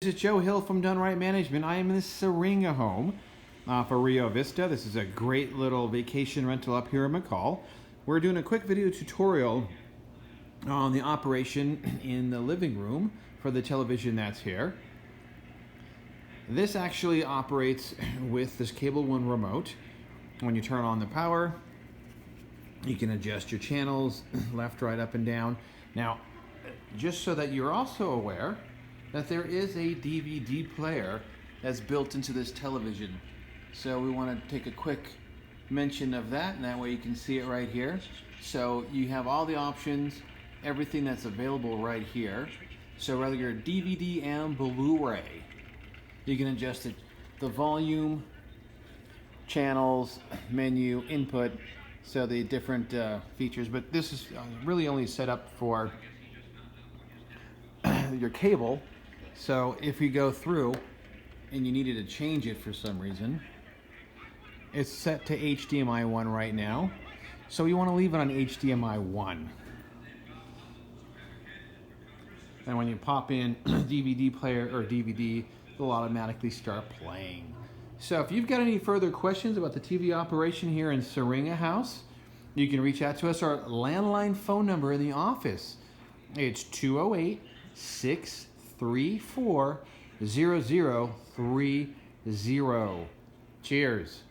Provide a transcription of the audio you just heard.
This is Joe Hill from DoneRight Management. I am in the Syringa home for Rio Vista. This is a great little vacation rental up here in McCall. We're doing a quick video tutorial on the operation in the living room for the television that's here. This actually operates with this Cable 1 remote. When you turn on the power, you can adjust your channels left, right, up, and down. Now, just so that you're also aware that there is a DVD player that's built into this television. So we want to take a quick mention of that, and that way you can see it right here. So you have all the options, everything that's available right here. So whether you're DVD and Blu-ray, you can adjust it, the volume, channels, menu, input, so the different features. But this is really only set up for your cable. So if you go through and you needed to change it for some reason, it's set to HDMI 1 right now. So you want to leave it on HDMI 1. And when you pop in DVD player or DVD, it'll automatically start playing. So if you've got any further questions about the TV operation here in Syringa House, you can reach out to us. Our landline phone number in the office, it's 208-634-0030. Cheers.